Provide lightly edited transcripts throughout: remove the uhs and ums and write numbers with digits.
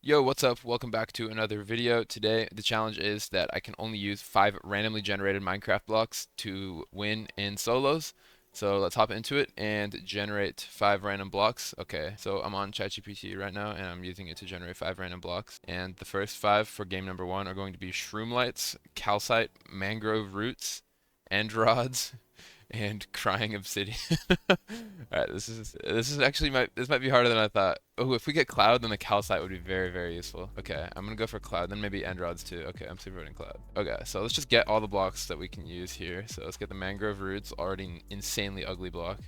Yo, what's up? Welcome back to another video. Today, the challenge is that I can only use 5 randomly generated Minecraft blocks to win in solos. So let's hop into it and generate 5 random blocks. Okay, so I'm on ChatGPT right now and I'm using it to generate 5 random blocks. And the first 5 for game number 1 are going to be shroomlights, calcite, mangrove roots, end rods, and crying obsidian. All right, this is actually this might be harder than I thought. Oh, if we get cloud, then the calcite would be very useful. Okay, I'm gonna go for cloud, then maybe end rods too. Okay, I'm supervoting cloud. Okay, so let's just get all the blocks that we can use here. So let's get the mangrove roots, already an insanely ugly block.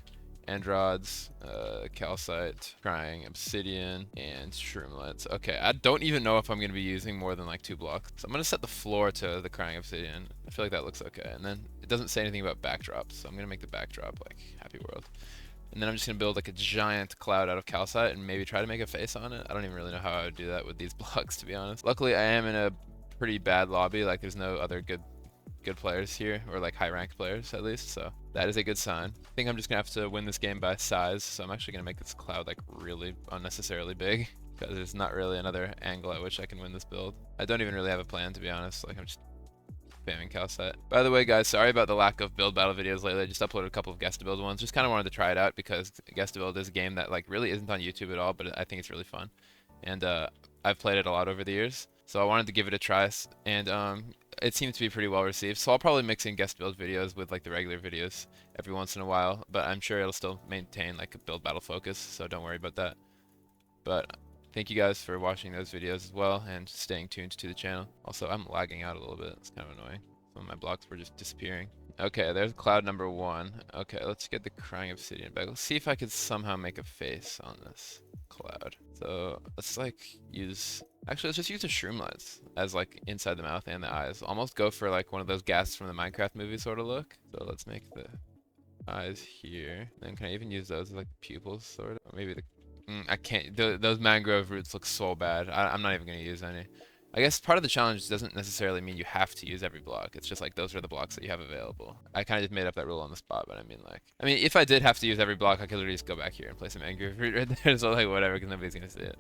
End rods, calcite, crying, obsidian, and shroomlights. Okay, I don't even know if I'm gonna be using more than like 2 blocks. So I'm gonna set the floor to the crying obsidian. I feel like that looks okay. And then it doesn't say anything about backdrops, so I'm gonna make the backdrop like Happy World. And then I'm just gonna build like a giant cloud out of calcite and maybe try to make a face on it. I don't even really know how I would do that with these blocks, to be honest. Luckily, I am in a pretty bad lobby. Like, there's no other good players here, or like high ranked players at least, so that is a good sign. I think I'm just gonna have to win this game by size, so I'm actually gonna make this cloud like really unnecessarily big because there's not really another angle at which I can win this build. I don't even really have a plan, to be honest. Like, I'm just spamming calcite. By the way, guys, sorry about the lack of build battle videos lately. I just uploaded a couple of guest to build ones. Just kind of wanted to try it out because guest to build is a game that like really isn't on YouTube at all, but I think it's really fun. And I've played it a lot over the years, so I wanted to give it a try. And it seemed to be pretty well received. So I'll probably mix in guest build videos with like the regular videos every once in a while, but I'm sure it'll still maintain like a build battle focus, so don't worry about that. But thank you guys for watching those videos as well and staying tuned to the channel. Also, I'm lagging out a little bit. It's kind of annoying. Some of my blocks were just disappearing. Okay, there's cloud number 1. Okay, let's get the crying obsidian back. Let's see if I could somehow make a face on this cloud. So let's like use, actually let's just use the shroomlights as like inside the mouth and the eyes. Almost go for like one of those gas from the Minecraft movie sort of look. So let's make the eyes here. Then can I even use those as like pupils sort of? Or maybe the I can't. Those mangrove roots look so bad. I'm not even gonna use any. I guess part of the challenge doesn't necessarily mean you have to use every block. It's just like those are the blocks that you have available. I kind of just made up that rule on the spot, but I mean, if I did have to use every block, I could literally just go back here and place a mangrove root right there. So like whatever, because nobody's gonna see it.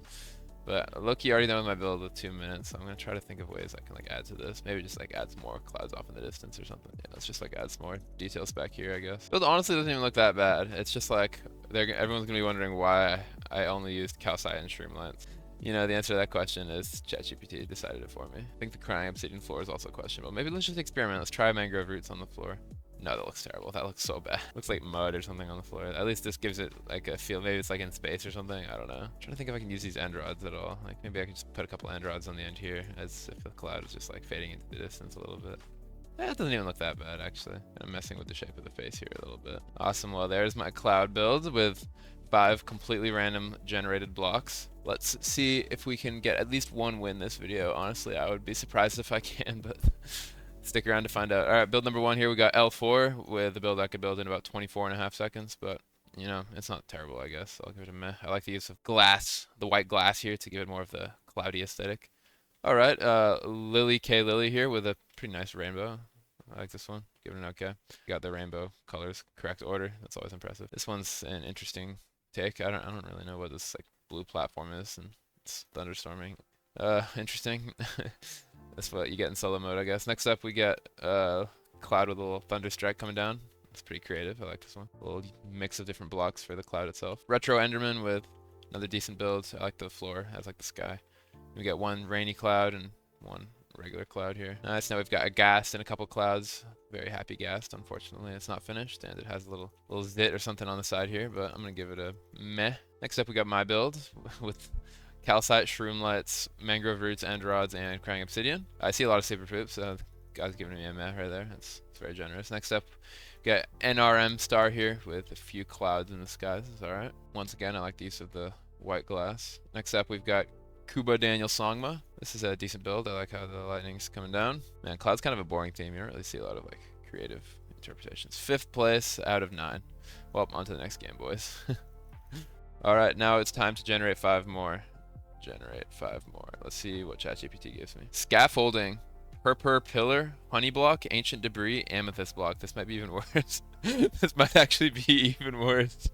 But look, you already know my build with 2 minutes, so I'm gonna try to think of ways I can like add to this. Maybe just like add some more clouds off in the distance or something. Yeah, let's just like add some more details back here, I guess. Build honestly doesn't even look that bad. It's just like everyone's gonna be wondering why I only used calcite and shroomlights. You know, the answer to that question is ChatGPT decided it for me. I think the crying obsidian floor is also questionable. Maybe let's just experiment. Let's try mangrove roots on the floor. No, that looks terrible. That looks so bad. Looks like mud or something on the floor. At least this gives it like a feel. Maybe it's like in space or something. I don't know. I'm trying to think if I can use these end rods at all. Like maybe I can just put a couple end rods on the end here as if the cloud is just like fading into the distance a little bit. That doesn't even look that bad actually. I'm messing with the shape of the face here a little bit. Awesome. Well, there's my cloud build with 5 completely random generated blocks. Let's see if we can get at least one win this video. Honestly, I would be surprised if I can, but stick around to find out. All right, build number 1 here. We got L4 with a build I could build in about 24.5 seconds, but you know, it's not terrible, I guess. I'll give it a meh. I like the use of glass, the white glass here to give it more of the cloudy aesthetic. All right, Lily K. Lily here with a pretty nice rainbow. I like this one. Give it an okay. Got the rainbow colors correct order. That's always impressive. This one's an interesting take. I don't really know what this like blue platform is, and it's thunderstorming. Interesting. That's what you get in solo mode, I guess. Next up, we get cloud with a little thunder strike coming down. It's pretty creative. I like this one. A little mix of different blocks for the cloud itself. Retro Enderman with another decent build. I like the floor as like the sky. We got one rainy cloud and one regular cloud here. Nice. Now we've got a ghast and a couple clouds. Very happy ghast. Unfortunately, it's not finished, and it has a little zit or something on the side here, but I'm gonna give it a meh. Next up, we got my build with calcite, shroomlights, mangrove roots, end rods, and crying obsidian. I see a lot of super poops, so guy's giving me a meh right there. It's very generous. Next up, we got NRM star here with a few clouds in the skies. It's all right. Once again, I like the use of the white glass. Next up, we've got Kuba Daniel Songma. This is a decent build. I like how the lightning's coming down. Man, cloud's kind of a boring theme. You don't really see a lot of like creative interpretations. 5th place out of 9. Well, on to the next game, boys. All right, now it's time to generate 5 more. Generate 5 more. Let's see what ChatGPT gives me. Scaffolding. Purpur pillar, honey block, ancient debris, amethyst block. This might be even worse. This might actually be even worse.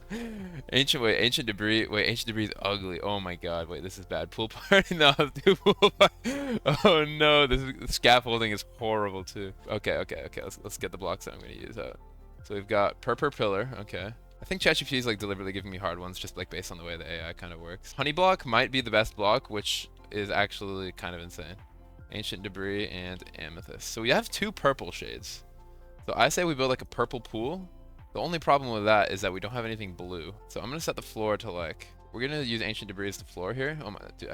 Ancient debris. Wait, ancient debris is ugly. Oh my god. Wait, this is bad. Pool party. No, do pool party. Oh no, scaffolding is horrible too. Okay. Let's get the blocks that I'm gonna use out. So we've got purpur pillar. Okay. I think ChatGPT is like deliberately giving me hard ones, just like based on the way the AI kind of works. Honey block might be the best block, which is actually kind of insane. Ancient debris and amethyst. So we have 2 purple shades. So I say we build like a purple pool. The only problem with that is that we don't have anything blue. So I'm gonna set the floor to like, we're gonna use ancient debris as the floor here. Oh my, dude,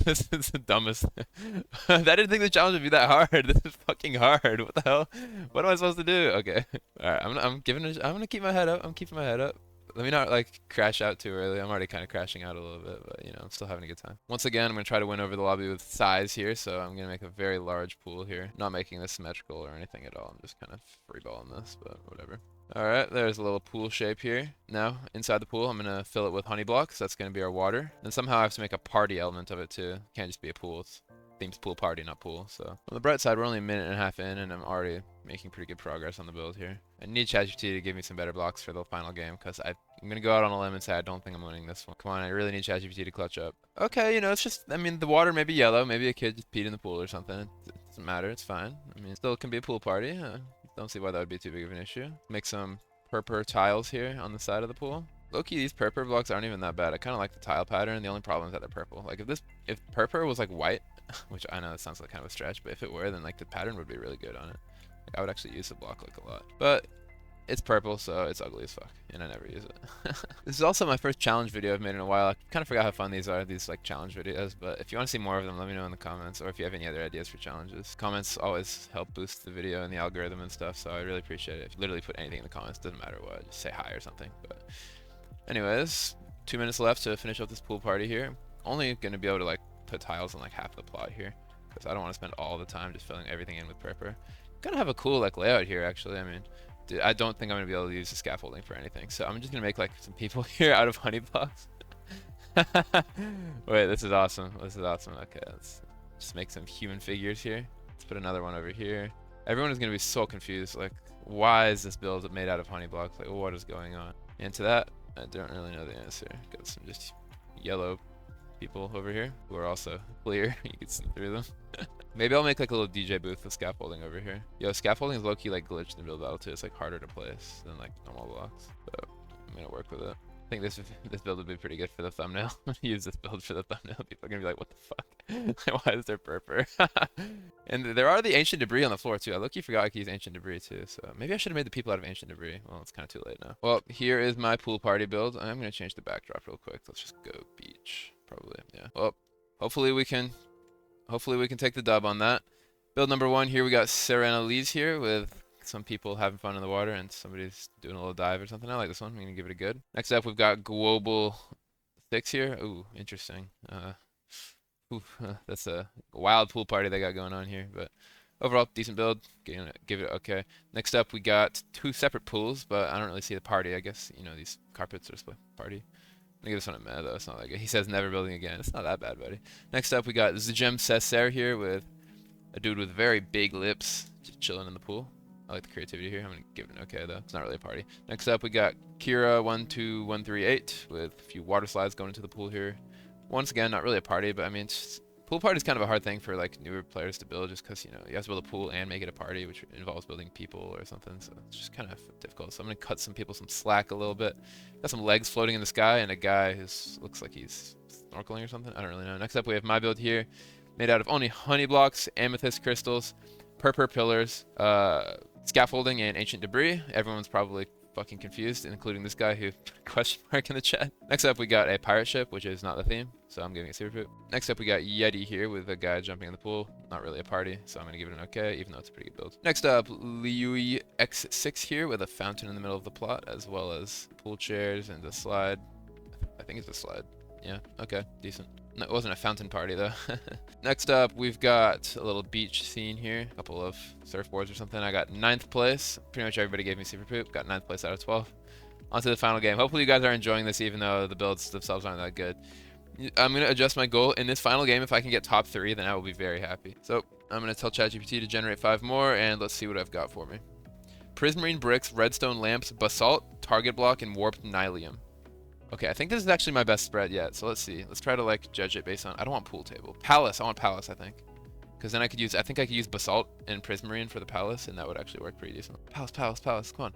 this is the dumbest thing. I didn't think the challenge would be that hard. This is fucking hard. What the hell? What am I supposed to do? Okay. All right. I'm gonna keep my head up. I'm keeping my head up. Let me not like crash out too early. I'm already kind of crashing out a little bit, but you know, I'm still having a good time. Once again, I'm gonna try to win over the lobby with size here, so I'm gonna make a very large pool here. Not making this symmetrical or anything at all. I'm just kind of freeballing this, but whatever. All right, there's a little pool shape here. Now, inside the pool, I'm gonna fill it with honey blocks. That's gonna be our water. And somehow I have to make a party element of it too. It can't just be a pool. It's themes pool party, not pool. So on the bright side, we're only a minute and a half in, and I'm already making pretty good progress on the build here. I need ChatGPT to give me some better blocks for the final game, because I'm gonna go out on a limb and say I don't think I'm winning this one. Come on, I really need ChatGPT to clutch up. Okay, you know, it's just, I mean, the water may be yellow. Maybe a kid just peed in the pool or something. It doesn't matter. It's fine. I mean, it still can be a pool party. Don't see why that would be too big of an issue. Make some purpur tiles here on the side of the pool. Low-key, these purpur blocks aren't even that bad. I kind of like the tile pattern. The only problem is that they're purple. Like if purpur was like white, which I know it sounds like kind of a stretch, but if it were, then like the pattern would be really good on it. Like, I would actually use the block like a lot. But it's purple, so it's ugly as fuck, and I never use it. This is also my first challenge video I've made in a while. I kind of forgot how fun these are, these like challenge videos, but if you want to see more of them, let me know in the comments, or if you have any other ideas for challenges. Comments always help boost the video and the algorithm and stuff, so I really appreciate it. If you literally put anything in the comments, doesn't matter what, just say hi or something. But anyways, 2 minutes left to finish up this pool party here. Only going to be able to like put tiles on like half the plot here, because I don't want to spend all the time just filling everything in with purpur. Gonna have a cool like layout here actually. I mean, dude, I don't think I'm gonna be able to use the scaffolding for anything, so I'm just gonna make like some people here out of honey blocks. Wait, this is awesome. This is awesome. Okay, let's just make some human figures here. Let's put another one over here. Everyone is gonna be so confused. Like, why is this build made out of honey blocks? Like, what is going on? And to that, I don't really know the answer. Got some just yellow people over here who are also clear. You can see through them. Maybe I'll make like a little DJ booth with scaffolding over here. Yo, scaffolding is low-key like glitched in build battle too. It's like harder to place than like normal blocks. So I'm gonna work with it. I think this build would be pretty good for the thumbnail. I'm gonna use this build for the thumbnail. People are gonna be like, what the fuck? Why is there purpur? And there are the ancient debris on the floor too. I low-key forgot I could use ancient debris too. So maybe I should have made the people out of ancient debris. Well, it's kind of too late now. Well, here is my pool party build. I'm gonna change the backdrop real quick. Let's just go beach. Probably, yeah. Well, hopefully we can take the dub on that. Build number 1 here, we got Serenalise here with some people having fun in the water and somebody's doing a little dive or something. I like this one. I'm gonna give it a good. Next up, we've got Global 6 here. Ooh, interesting. That's a wild pool party they got going on here, but overall, decent build. Give it okay. Next up, we got 2 separate pools, but I don't really see the party. I guess, you know, these carpets are split party. I'm gonna give this one a meh though. It's not that good. He says never building again. It's not that bad, buddy. Next up, we got Zajem Cesar here with a dude with very big lips just chilling in the pool. I like the creativity here. I'm gonna give it an okay though. It's not really a party. Next up, we got Kira 12138 with a few water slides going into the pool here. Once again, not really a party, but I mean, pool party is kind of a hard thing for like newer players to build, just because, you know, you have to build a pool and make it a party, which involves building people or something. So it's just kind of difficult. So I'm gonna cut some people some slack a little bit. Got some legs floating in the sky and a guy who looks like he's snorkeling or something. I don't really know. Next up, we have my build here, made out of only honey blocks, amethyst crystals, purpur pillars, scaffolding, and ancient debris. Everyone's probably fucking confused, including this guy who question mark in the chat. Next up, we got a pirate ship, which is not the theme, so I'm giving it super poop. Next up, we got Yeti here with a guy jumping in the pool. Not really a party, so I'm gonna give it an okay, even though it's a pretty good build. Next up, Liui X6 here with a fountain in the middle of the plot, as well as pool chairs and a slide. I think it's a slide. Yeah, okay, decent. No, it wasn't a fountain party though. Next up, we've got a little beach scene here. A couple of surfboards or something. I got 9th place. Pretty much everybody gave me super poop. Got 9th place out of 12. On to the final game. Hopefully you guys are enjoying this, even though the builds themselves aren't that good. I'm going to adjust my goal. In this final game, if I can get top 3, then I will be very happy. So, I'm going to tell ChatGPT to generate 5 more, and let's see what I've got for me. Prismarine bricks, redstone lamps, basalt, target block, and warped nylium. Okay, I think this is actually my best spread yet, so let's see. Let's try to like judge it based on, I don't want pool table. Palace, I want palace, I think. Because then I think I could use basalt and prismarine for the palace, and that would actually work pretty decent. Palace, palace, palace, come on.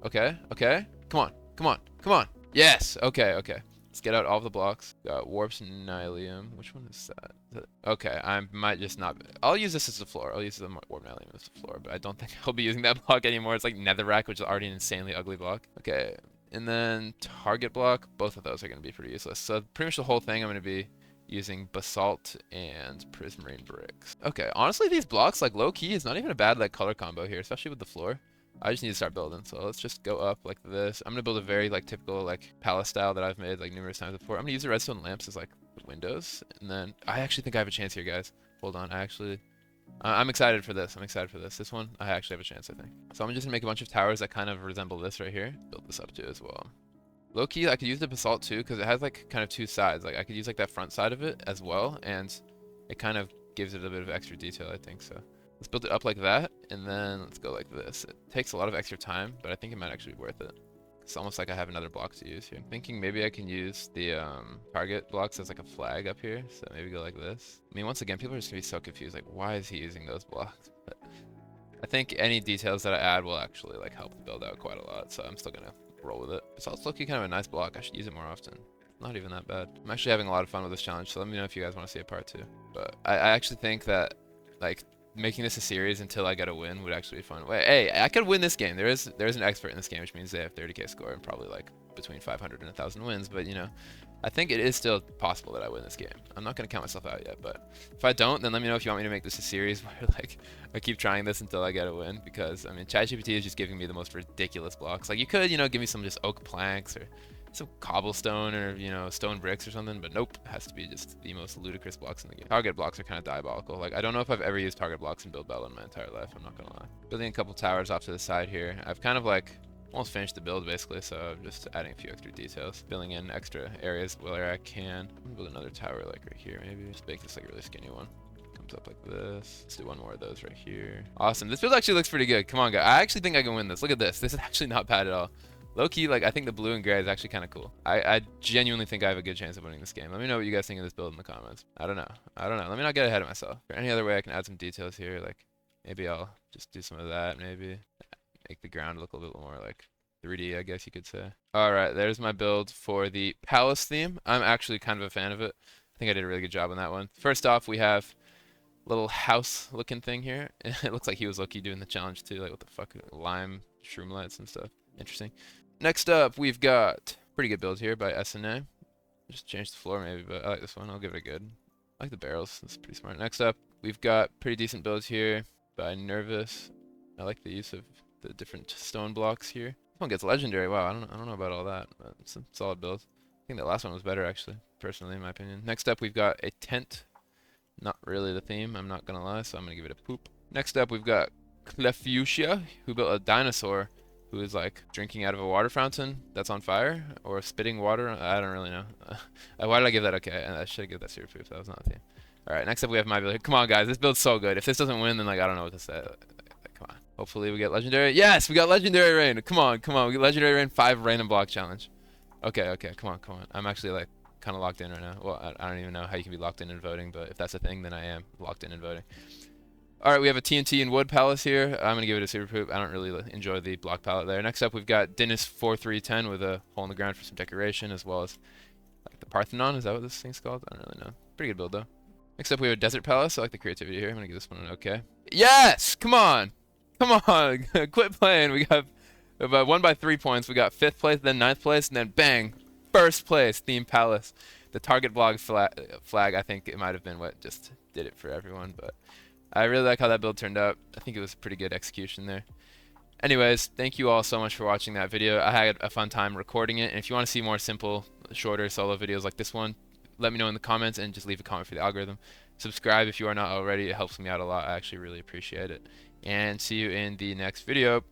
Okay, okay, come on, come on, come on. Yes, okay, okay. Let's get out all of the blocks. Got warps and nylium. Which one is that? Okay, I might just not. I'll use this as the floor. I'll use the warp nylium as the floor, but I don't think I'll be using that block anymore. It's like netherrack, which is already an insanely ugly block. Okay, and then target block. Both of those are going to be pretty useless. So pretty much the whole thing I'm going to be using basalt and prismarine bricks. Okay, honestly, these blocks, like low key, is not even a bad like color combo here, especially with the floor. I just need to start building, so let's just go up like this. I'm gonna build a very like typical like palace style that I've made like numerous times before. I'm gonna use the redstone lamps as like windows, and then I actually think I have a chance here, guys. Hold on, I'm excited for this. I'm excited for this. This one, I actually have a chance, I think. So I'm just gonna make a bunch of towers that kind of resemble this right here. Build this up too as well. Low key, I could use the basalt too, because it has like kind of two sides. Like I could use like that front side of it as well, and it kind of gives it a bit of extra detail, I think so. Let's build it up like that, and then let's go like this. It takes a lot of extra time, but I think it might actually be worth it. It's almost like I have another block to use here. I'm thinking maybe I can use the target blocks as like a flag up here, so maybe go like this. I mean, once again, people are just gonna be so confused, like, why is he using those blocks? But I think any details that I add will actually like help the build out quite a lot, so I'm still gonna roll with it. It's also looking kind of a nice block. I should use it more often. Not even that bad. I'm actually having a lot of fun with this challenge, so let me know if you guys want to see a part 2. But I actually think that like making this a series until I get a win would actually be fun. Wait, hey, I could win this game. There's an expert in this game, which means they have 30k score and probably like between 500 and 1,000 wins. But you know, I think it is still possible that I win this game. I'm not gonna count myself out yet, but if I don't, then let me know if you want me to make this a series where like I keep trying this until I get a win. Because I mean, ChatGPT is just giving me the most ridiculous blocks. Like you could, you know, give me some just oak planks or some cobblestone or, you know, stone bricks or something, but nope, it has to be just the most ludicrous blocks in the game. Target blocks are kind of diabolical. Like, I don't know if I've ever used target blocks in Build Battle in my entire life, I'm not gonna lie. Building a couple towers off to the side here. I've kind of like almost finished the build basically, so I'm just adding a few extra details, filling in extra areas where I can. I'm gonna build another tower like right here maybe. Just make this like a really skinny one. Comes up like this. Let's do one more of those right here. Awesome, this build actually looks pretty good. Come on, guys. I actually think I can win this. Look at this. This is actually not bad at all. Low key, like I think the blue and gray is actually kind of cool. I genuinely think I have a good chance of winning this game. Let me know what you guys think of this build in the comments. I don't know. Let me not get ahead of myself. Is there any other way I can add some details here? Like maybe I'll just do some of that. Maybe make the ground look a little bit more like 3D, I guess you could say. All right, there's my build for the palace theme. I'm actually kind of a fan of it. I think I did a really good job on that one. First off, we have a little house looking thing here. It looks like he was lucky doing the challenge too. Like what the fuck, lime shroom lights and stuff. Interesting. Next up, we've got pretty good build here by SNA. Just change the floor maybe, but I like this one. I'll give it a good. I like the barrels. That's pretty smart. Next up, we've got pretty decent builds here by Nervous. I like the use of the different stone blocks here. This one gets legendary. Wow, I don't know about all that, but it's a solid build. I think that last one was better actually, personally in my opinion. Next up, we've got a tent. Not really the theme, I'm not gonna lie, so I'm gonna give it a poop. Next up, we've got Clefucia, who built a dinosaur who is like drinking out of a water fountain that's on fire or spitting water. I don't really know. Why did I give that? Okay, I should give that super proof. That was not the theme. All right, next up we have my build. Come on, guys, this build's so good. If this doesn't win, then like I don't know what to say. Come on. Hopefully we get legendary. Yes, we got legendary rain. Come on, come on. We get legendary rain 5 random block challenge. Okay, okay, come on, come on. I'm actually like kind of locked in right now. Well, I don't even know how you can be locked in voting, but if that's a thing, then I am locked in voting. All right, we have a TNT and wood palace here. I'm gonna give it a super poop. I don't really enjoy the block palette there. Next up, we've got Dinis 4310 with a hole in the ground for some decoration, as well as like the Parthenon. Is that what this thing's called? I don't really know. Pretty good build though. Next up, we have a desert palace. I like the creativity here. I'm gonna give this one an okay. Yes, come on, come on, quit playing. We got about 1 by 3 points. We got 5th place, then 9th place, and then bang, 1st place. Theme palace. The target blog flag. I think it might have been what just did it for everyone, but. I really like how that build turned out. I think it was a pretty good execution there. Anyways, thank you all so much for watching that video. I had a fun time recording it, and if you want to see more simple, shorter solo videos like this one, let me know in the comments and just leave a comment for the algorithm. Subscribe if you are not already. It helps me out a lot. I actually really appreciate it. And see you in the next video.